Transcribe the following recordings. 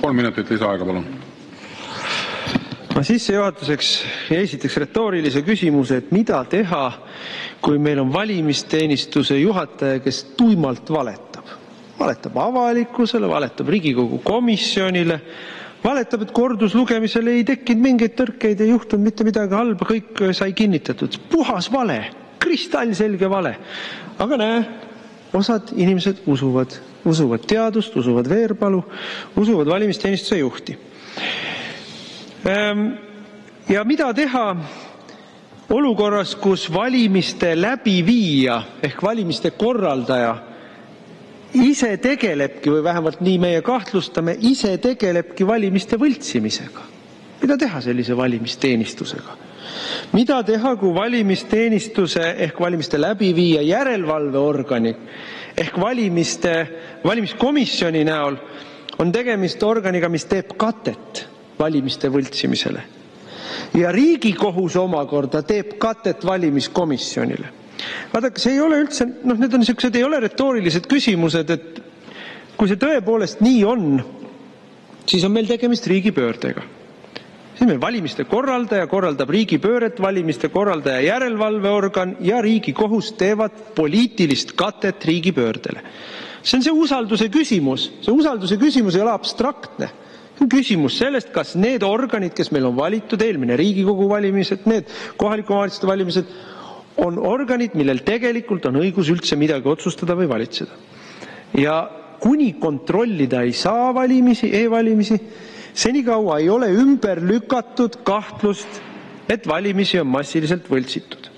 3 minutit lisaaega, palun. Ma sissejuhatuseks esiteks retoorilise küsimuse, et mida teha, kui meil on valimisteenistuse juhataja, kes tuimalt valetab. Valetab avalikkusele, valetab Riigikogu komisjonile, valetab, et korduslugemisel ei tekkinud mingeid tõrkeid, ei juhtunud mitte midagi halba, kõik sai kinnitatud. Puhas vale, kristallselge vale. Aga näe, osad inimesed usuvad teadust, usuvad Veerpalu, usuvad valimisteenistuse juhti. Ja mida teha olukorras, kus valimiste läbiviija ehk valimiste korraldaja ise tegelebki, või vähemalt nii meie kahtlustame, ise tegelebki valimiste võltsimisega? Mida teha sellise valimisteenistusega? Mida teha, kui valimisteenistuse ehk valimiste läbiviija järelevalveorgani ehk valimiskomisjoni näol on tegemist organiga, mis teeb katet valimiste võltsimisele. Ja Riigikohus omakorda teeb katet valimiskomisjonile. Vaadake, see ei ole üldse, need on sellised, ei ole retoorilised küsimused, et kui see tõepoolest nii on, siis on meil tegemist riigipöördega. Siis meil valimiste korraldaja korraldab riigipööret, valimiste korraldaja järelevalveorgan ja Riigikohus teevad poliitilist katet riigipöördele. See on see usalduse küsimus. See usalduse küsimus ei ole abstraktne. See on küsimus sellest, kas need organid, kes meil on valitud, eelmine Riigikogu valimised, need kohaliku omavalitsuste valimised, on organid, millel tegelikult on õigus üldse midagi otsustada või valitseda. Ja kuni kontrollida ei saa valimisi, e-valimisi, senikaua ei ole ümber lükatud kahtlust, et valimisi on massiliselt võltsitud.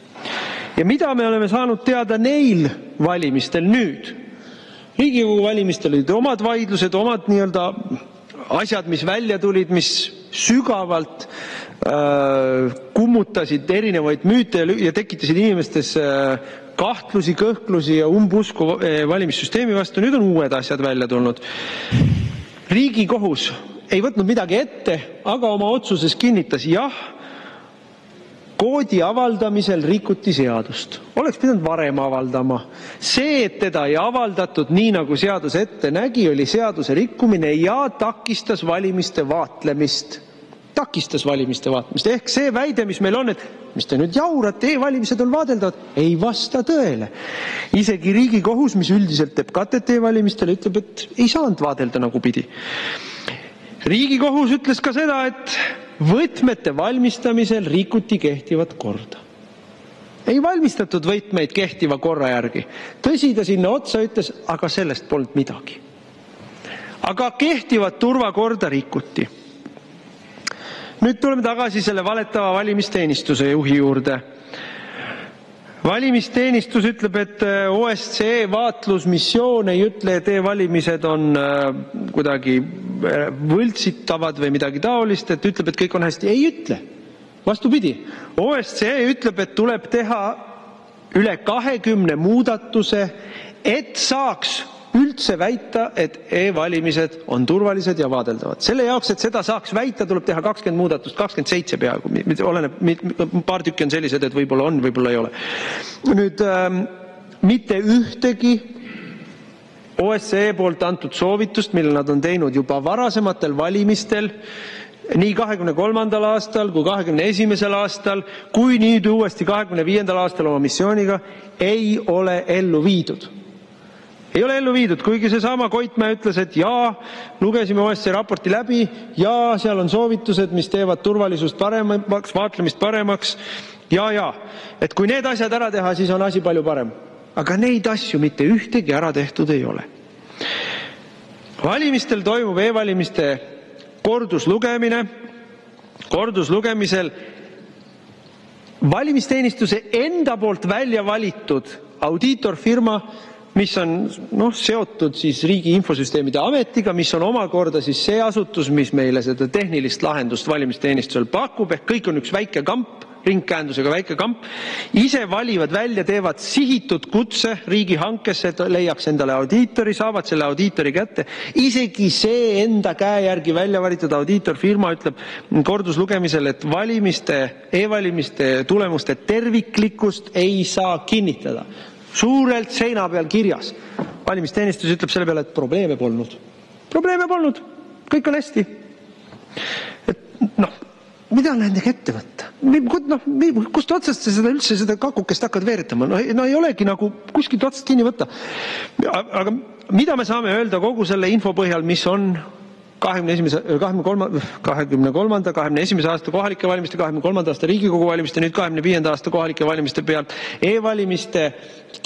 Ja mida me oleme saanud teada neil valimistel nüüd? Riigikogu valimistel olid omad vaidlused, omad nii-öelda asjad, mis välja tulid, mis sügavalt kummutasid erinevaid müüte ja tekitasid inimestes kahtlusi, kõhklusi ja umbusku valimissüsteemi vastu. Nüüd on uued asjad välja tulnud. Riigikohus ei võtnud midagi ette, aga oma otsuses kinnitas, jah, koodi avaldamisel rikuti seadust. Oleks pidanud varem avaldama. See, et teda ei avaldatud nii, nagu seadus ette nägi, oli seaduse rikkumine ja takistas valimiste vaatlemist. Ehk see väide, mis meil on, et mis te nüüd jaurate, e-valimised on vaadeldavad, ei vasta tõele. Isegi Riigikohus, mis üldiselt teeb katet e-valimistele, ütleb, et ei saanud vaadelda nagu pidi. Riigikohus ütles ka seda, et võtmete valmistamisel rikuti kehtivat korda. Ei valmistatud võtmeid kehtiva korra järgi. Tõsi, ta sinna otsa ütles, aga sellest polnud midagi. Aga kehtivat turvakorda rikuti. Nüüd tuleme tagasi selle valetava valimisteenistuse juhi juurde. Valimisteenistus ütleb, et OSCE vaatlusmissioon ei ütle, et e-valimised on kuidagi võltsitavad või midagi taolist, et ütleb, et kõik on hästi. Ei ütle. Vastupidi. OSCE ütleb, et tuleb teha üle 20 muudatuse, et saaks üldse väita, et e-valimised on turvalised ja vaadeldavad. Selle jaoks, et seda saaks väita, tuleb teha 20 muudatust, 27 peaaegu. Oleneb, paar tükki on sellised, et võib-olla on, võib-olla ei ole. Nüüd, mitte ühtegi OSCE poolt antud soovitust, mille nad on teinud juba varasematel valimistel, nii 23. aastal kui 21. aastal, kui nüüd uuesti 25. aastal oma missiooniga, ei ole ellu viidud. Ei ole ellu viidud, kuigi see sama Koitmäe ütles, et jaa, lugesime OSCE raporti läbi, jaa, seal on soovitused, mis teevad turvalisust paremaks, vaatlemist paremaks, jaa. Et kui need asjad ära teha, siis on asi palju parem. Aga neid asju mitte ühtegi ära tehtud ei ole. Valimistel toimub e-valimiste korduslugemine. Korduslugemisel valimisteenistuse enda poolt välja valitud audiitorfirma, mis on seotud siis Riigi Infosüsteemide Ametiga, mis on omakorda siis see asutus, mis meile seda tehnilist lahendust valimisteenistusel pakub, ehk kõik on üks väike kamp, ringkäändusega väike kamp, ise valivad välja, teevad sihitud kutse riigihankesse, et leiaks endale audiitori, saavad selle audiitori kätte. Isegi see enda käe järgi välja valitud audiitorfirma ütleb korduslugemisel, et e-valimiste tulemuste terviklikkust ei saa kinnitada. Suurelt seina peal kirjas. Valimisteenistus ütleb selle peale, et probleeme polnud. Probleeme polnud, kõik on hästi. Mida on nendega ette võtta? Kust otsast seda üldse seda kakukest hakkad veeretama? No ei olegi nagu kuskilt otsast kinni võtta. Aga mida me saame öelda kogu selle info põhjal, mis on 23. 21. aasta kohalike valimiste, 23. aasta Riigikogu valimiste, nüüd 25. aasta kohalike valimiste pealt e-valimiste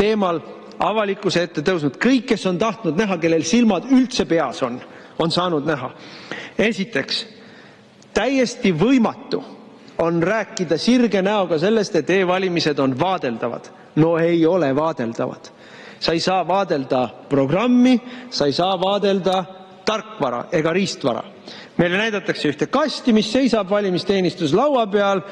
teemal avalikkuse ette tõusnud. Kõik, kes on tahtnud näha, kellel silmad üldse peas on saanud näha. Esiteks, täiesti võimatu on rääkida sirge näoga sellest, et e-valimised on vaadeldavad. No ei ole vaadeldavad. Sa ei saa vaadelda programmi, sa ei saa vaadelda tarkvara ega riistvara. Meile näidatakse ühte kasti, mis seisab valimisteenistus laua peal.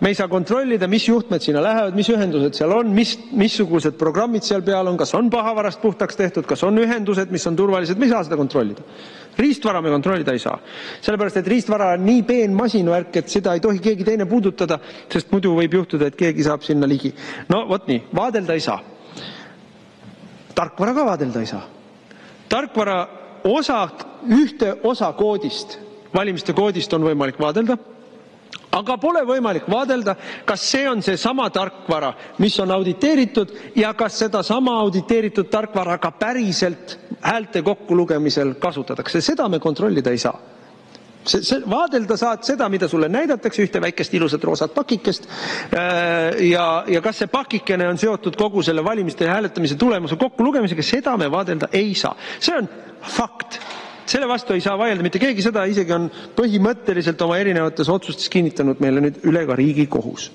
Me ei saa kontrollida, mis juhtmed sinna lähevad, mis ühendused seal on, missugused programmid seal peal on, kas on pahavarast puhtaks tehtud, kas on ühendused, mis on turvalised. Me ei saa seda kontrollida. Riistvara me kontrollida ei saa. Sellepärast, et riistvara on nii peen masinvärk, et seda ei tohi keegi teine puudutada, sest muidu võib juhtuda, et keegi saab sinna ligi. No vot nii, vaadelda ei saa. Tarkvara ka vaadelda ei saa. Tarkvara ühte osa koodist, valimiste koodist on võimalik vaadelda, aga pole võimalik vaadelda, kas see on see sama tarkvara, mis on auditeeritud ja kas seda sama auditeeritud tarkvara ka päriselt häälte kokkulugemisel kasutatakse. Seda me kontrollida ei saa. Vaadelda saad seda, mida sulle näidatakse, ühte väikest ilusat roosat pakikest ja kas see pakikene on seotud kogu selle valimiste ja hääletamise tulemuse kokkulugemisega, seda me vaadelda ei saa. See on fakt. Selle vastu ei saa vaielda mitte keegi, seda isegi on põhimõtteliselt oma erinevates otsustes kinnitanud meile nüüd üle ka Riigikohus.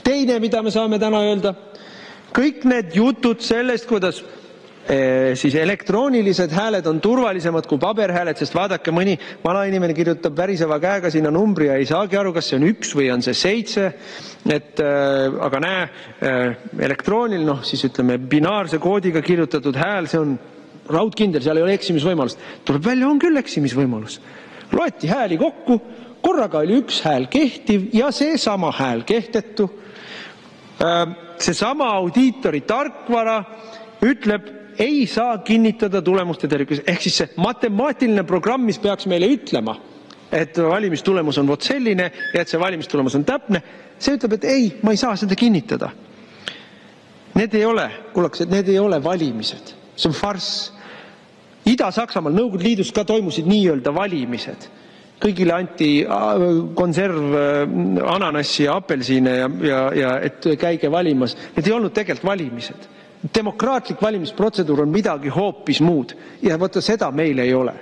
Teine, mida me saame täna öelda, kõik need jutud sellest, kuidas siis elektroonilised hääled on turvalisemad kui paberhääled, sest vaadake, mõni vana inimene kirjutab väriseva käega sinna numbri ja ei saagi aru, kas see on 1 või on see 7. Aga näe, elektrooniline, siis ütleme, binaarse koodiga kirjutatud hääl, see on raudkindel, seal ei ole eksimisvõimalust. Tuleb välja, on küll eksimisvõimalus. Loeti hääli kokku, korraga oli üks hääl kehtiv ja see sama hääl kehtetu. See sama audiitori tarkvara ütleb, ei saa kinnitada tulemuste tervikus. Ehk siis see matemaatiline programm, mis peaks meile ütlema, et valimistulemus on vot selline ja et see valimistulemus on täpne, see ütleb, et ei, ma ei saa seda kinnitada. Need ei ole valimised. See on farss. Ida-Saksamaal, Nõukogude Liidus ka toimusid nii-öelda valimised. Kõigile anti konserv, ananassi ja apelsiine ja et käige valimas. Need ei olnud tegelikult valimised. Demokraatlik valimisprotseduur on midagi hoopis muud ja võtta seda meil ei ole.